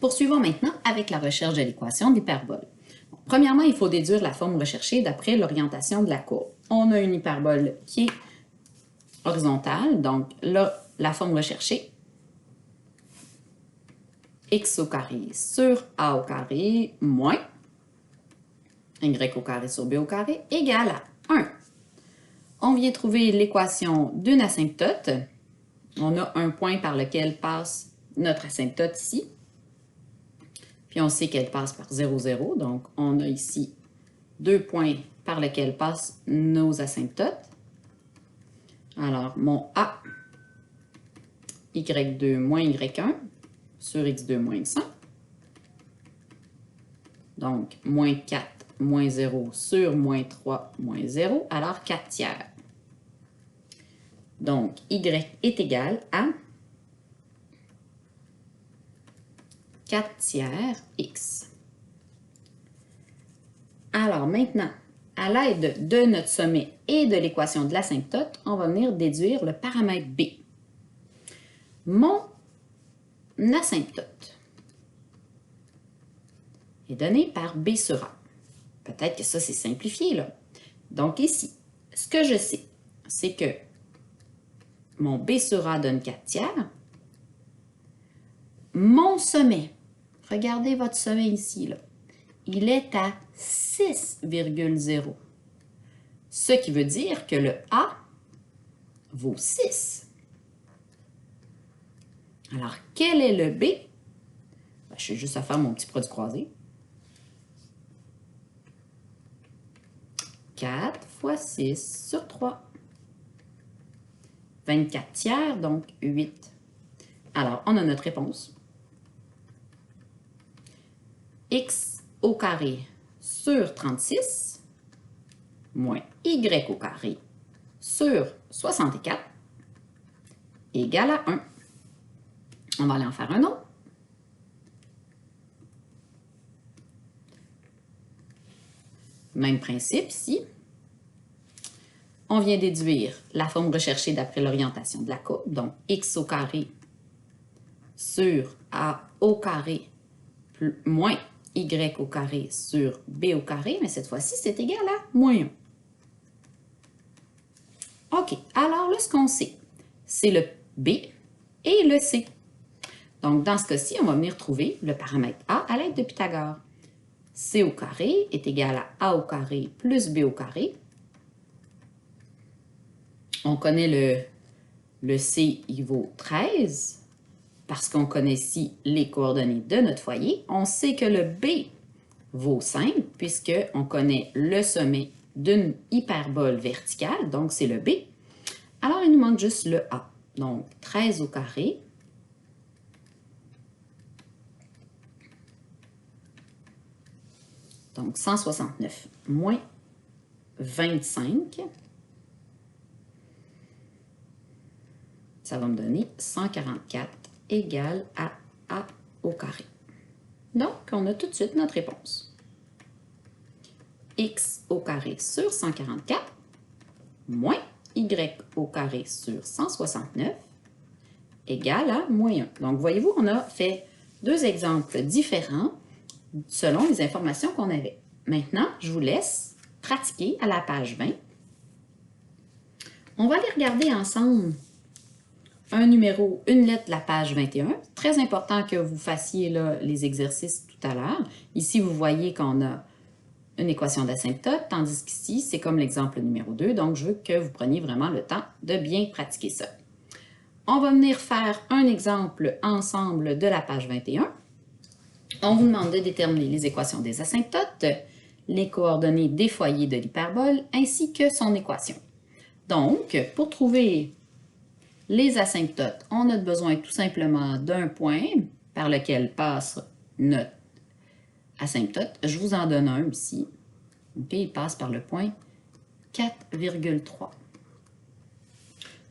Poursuivons maintenant avec la recherche de l'équation de l'hyperbole. Premièrement, il faut déduire la forme recherchée d'après l'orientation de la courbe. On a une hyperbole qui est horizontale, donc là, la forme recherchée, x au carré sur a au carré moins y au carré sur b au carré égale à 1. On vient trouver l'équation d'une asymptote. On a un point par lequel passe notre asymptote ici. Puis on sait qu'elle passe par 0, 0. Donc, on a ici 2 points par lesquels passent nos asymptotes. Alors, mon A, y2 moins y1 sur x2 moins x1. Donc, moins 4 moins 0 sur moins 3 moins 0. Alors, 4 tiers. Donc, y est égal à 4 tiers x. Alors maintenant, à l'aide de notre sommet et de l'équation de l'asymptote, on va venir déduire le paramètre b. Mon asymptote est donné par b sur a. Peut-être que ça, c'est simplifié, là. Donc ici, ce que je sais, c'est que mon b sur a donne 4 tiers. Mon sommet, regardez votre sommet ici, là. Il est à 6,0. Ce qui veut dire que le A vaut 6. Alors, quel est le B? Ben, je suis juste à faire mon petit produit croisé. 4 fois 6 sur 3. 24 tiers, donc 8. Alors, on a notre réponse. X au carré sur 36 moins y au carré sur 64 égale à 1. On va aller en faire un autre. Même principe ici. On vient déduire la forme recherchée d'après l'orientation de la courbe, donc x au carré sur a au carré plus, moins y au carré sur b au carré, mais cette fois-ci, c'est égal à moins 1. OK, alors là, ce qu'on sait, c'est le b et le c. Donc, dans ce cas-ci, on va venir trouver le paramètre a à l'aide de Pythagore. C au carré est égal à a au carré plus b au carré. On connaît le c, il vaut 13. Parce qu'on connaît ici les coordonnées de notre foyer, on sait que le B vaut 5, puisqu'on connaît le sommet d'une hyperbole verticale, donc c'est le B. Alors, il nous manque juste le A. Donc, 13 au carré. Donc, 169 moins 25. Ça va me donner 144 égale à A au carré. Donc, on a tout de suite notre réponse. X au carré sur 144 moins Y au carré sur 169 égale à moins 1. Donc, voyez-vous, on a fait deux exemples différents selon les informations qu'on avait. Maintenant, je vous laisse pratiquer à la page 20. On va aller regarder ensemble un numéro, une lettre de la page 21. Très important que vous fassiez là, les exercices tout à l'heure. Ici, vous voyez qu'on a une équation d'asymptote, tandis qu'ici, c'est comme l'exemple numéro 2. Donc, je veux que vous preniez vraiment le temps de bien pratiquer ça. On va venir faire un exemple ensemble de la page 21. On vous demande de déterminer les équations des asymptotes, les coordonnées des foyers de l'hyperbole, ainsi que son équation. Donc, pour trouver les asymptotes, on a besoin tout simplement d'un point par lequel passe notre asymptote. Je vous en donne un ici. Puis il passe par le point 4,3.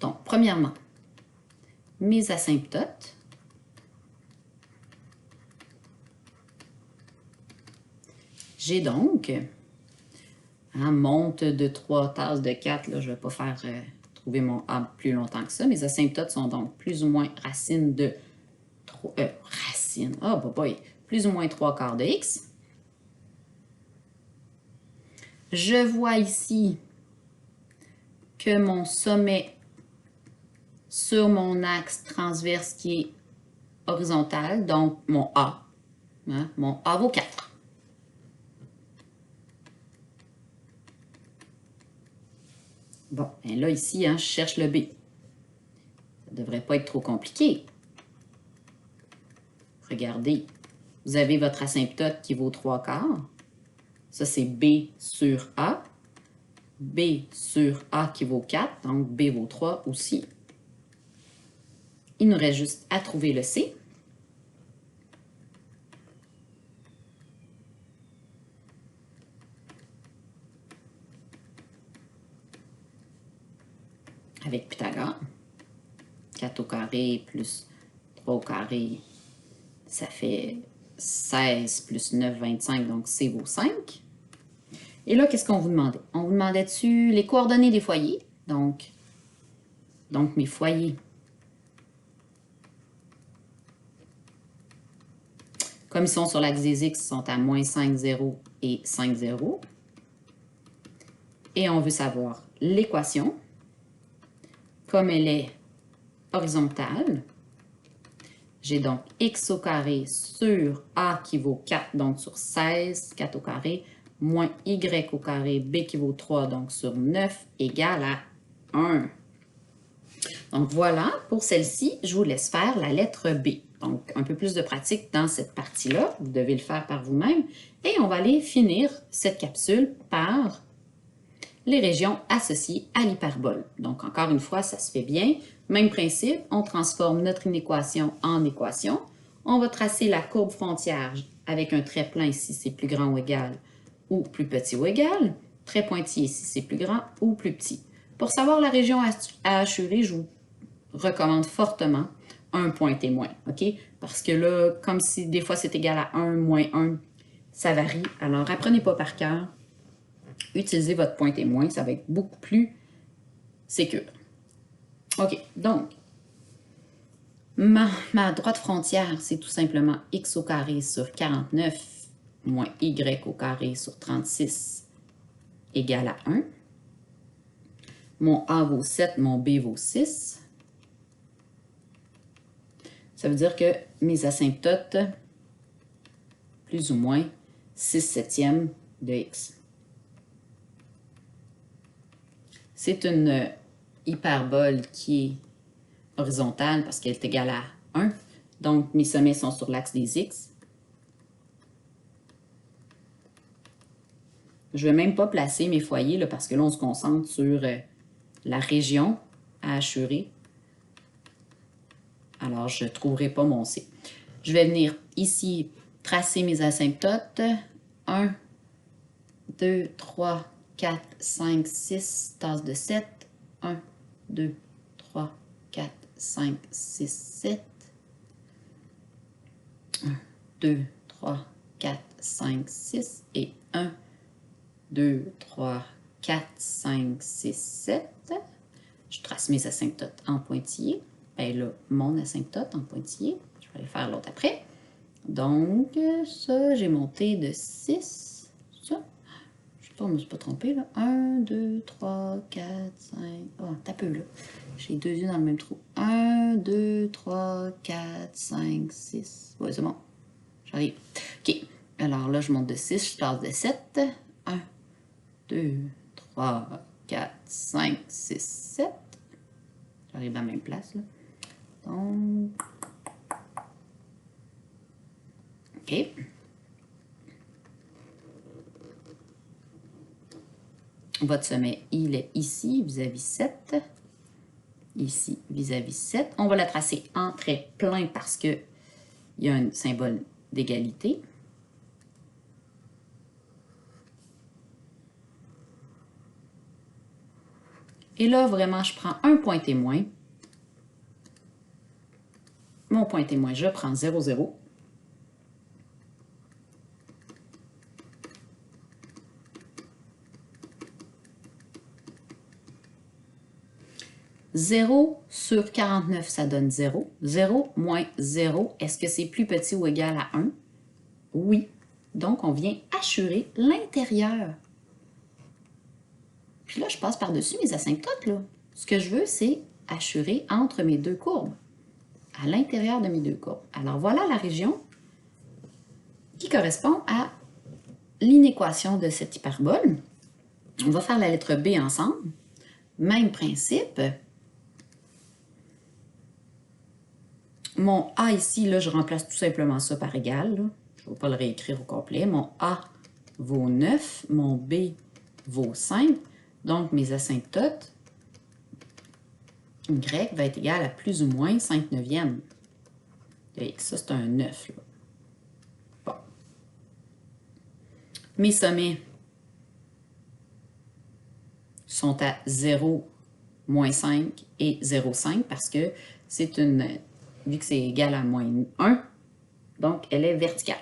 Donc, premièrement, mes asymptotes. J'ai donc un monte de 3 tasses de 4. Là, je ne vais pas faire trouver mon A plus longtemps que ça. Mes asymptotes sont donc plus ou moins racine de 3, racine. Ah, bah, boy, plus ou moins 3/4 de x. Je vois ici que mon sommet sur mon axe transverse qui est horizontal, donc mon A. Hein, mon A vaut 4. Bon, et là, ici, hein, je cherche le B. Ça ne devrait pas être trop compliqué. Regardez, vous avez votre asymptote qui vaut 3/4. Ça, c'est B sur A. B sur A qui vaut 4, donc B vaut 3 aussi. Il nous reste juste à trouver le C. Avec Pythagore. 4 au carré plus 3 au carré, ça fait 16 plus 9, 25, donc C vaut 5. Et là, qu'est-ce qu'on vous demandait? On vous demandait dessus les coordonnées des foyers. Donc mes foyers. Comme ils sont sur l'axe des X, ils sont à moins 5, 0 et 5, 0. Et on veut savoir l'équation. Comme elle est horizontale, j'ai donc x au carré sur a qui vaut 4, donc sur 16, 4 au carré, moins y au carré, b qui vaut 3, donc sur 9, égale à 1. Donc voilà, pour celle-ci, je vous laisse faire la lettre B. Donc un peu plus de pratique dans cette partie-là, vous devez le faire par vous-même. Et on va aller finir cette capsule par les régions associées à l'hyperbole. Donc encore une fois, ça se fait bien. Même principe, on transforme notre inéquation en équation. On va tracer la courbe frontière avec un trait plein ici, c'est plus grand ou égal, ou plus petit ou égal. Trait pointillé ici, c'est plus grand ou plus petit. Pour savoir la région à hachurer, je vous recommande fortement un point témoin, OK? Parce que là, comme si des fois c'est égal à 1, moins 1, ça varie. Alors, apprenez pas par cœur. Utilisez votre point témoin, ça va être beaucoup plus sécure. OK, donc, ma droite frontière, c'est tout simplement x au carré sur 49 moins y au carré sur 36 égale à 1. Mon A vaut 7, mon B vaut 6. Ça veut dire que mes asymptotes, plus ou moins 6 septièmes de x. C'est une hyperbole qui est horizontale parce qu'elle est égale à 1. Donc, mes sommets sont sur l'axe des x. Je ne vais même pas placer mes foyers là, parce que là, on se concentre sur la région à hachurer. Alors, je ne trouverai pas mon C. Je vais venir ici tracer mes asymptotes. 1, 2, 3, 4, 5, 6, tasse de 7. 1, 2, 3, 4, 5, 6, 7. 1, 2, 3, 4, 5, 6 et 1, 2, 3, 4, 5, 6, 7. Je trace mes asymptotes en pointillé. Bien là, mon asymptote en pointillé. Je vais aller faire l'autre après. Donc, ça, j'ai monté de 6. Ça. Je ne me suis pas trompée, là. 1, 2, 3, 4, 5. Oh, t'as peu, là. J'ai deux yeux dans le même trou. 1, 2, 3, 4, 5, 6. Ouais, c'est bon. J'arrive. OK. Alors là, je monte de 6, je passe de 7. 1, 2, 3, 4, 5, 6, 7. J'arrive à la même place, là. Donc, OK. Votre sommet, il est ici, vis-à-vis 7. Ici, vis-à-vis 7. On va la tracer en trait plein parce qu'il y a un symbole d'égalité. Et là, vraiment, je prends un point témoin. Mon point témoin, je prends 0, 0. 0 sur 49, ça donne 0. 0 moins 0, est-ce que c'est plus petit ou égal à 1? Oui. Donc, on vient hachurer l'intérieur. Puis là, je passe par-dessus mes asymptotes, là. Ce que je veux, c'est hachurer entre mes deux courbes, à l'intérieur de mes deux courbes. Alors, voilà la région qui correspond à l'inéquation de cette hyperbole. On va faire la lettre B ensemble. Même principe. Mon A ici, là, je remplace tout simplement ça par égal. Là. Je ne vais pas le réécrire au complet. Mon A vaut 9, mon B vaut 5. Donc, mes asymptotes, Y va être égal à plus ou moins 5 neuvièmes. Et ça, c'est un 9. Là. Bon. Mes sommets sont à 0, moins 5 et 0,5 parce que c'est une... Vu que c'est égal à moins 1, donc elle est verticale.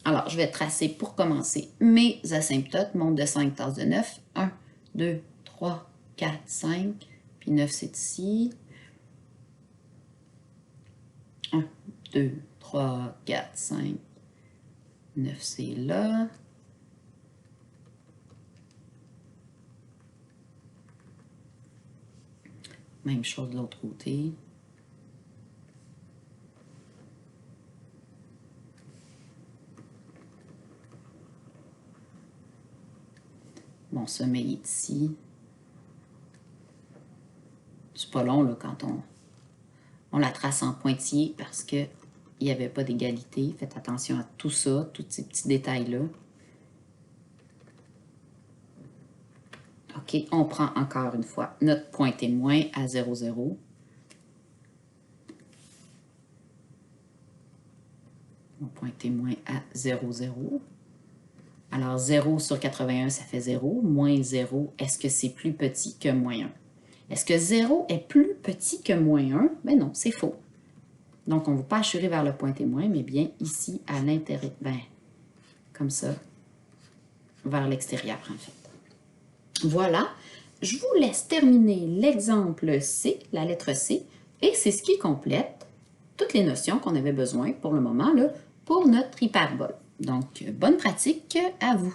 Alors, je vais tracer pour commencer mes asymptotes. Monte de 5 tasses de 9. 1, 2, 3, 4, 5. Puis 9, c'est ici. 1, 2, 3, 4, 5. 9, c'est là. Même chose de l'autre côté. Mon sommet est ici. C'est pas long là, quand on la trace en pointillé parce qu'il n'y avait pas d'égalité. Faites attention à tout ça, tous ces petits détails-là. OK, on prend encore une fois notre point témoin à 0, 0. Mon point témoin à 0, 0. Alors, 0 sur 81, ça fait 0. Moins 0, est-ce que c'est plus petit que moins 1? Est-ce que 0 est plus petit que moins 1? Ben non, c'est faux. Donc, on ne va pas hachurer vers le point témoin, mais bien ici, à l'intérieur. Ben, comme ça, vers l'extérieur, en fait. Voilà. Je vous laisse terminer l'exemple C, la lettre C, et c'est ce qui complète toutes les notions qu'on avait besoin pour le moment, là, pour notre hyperbole. Donc, bonne pratique à vous!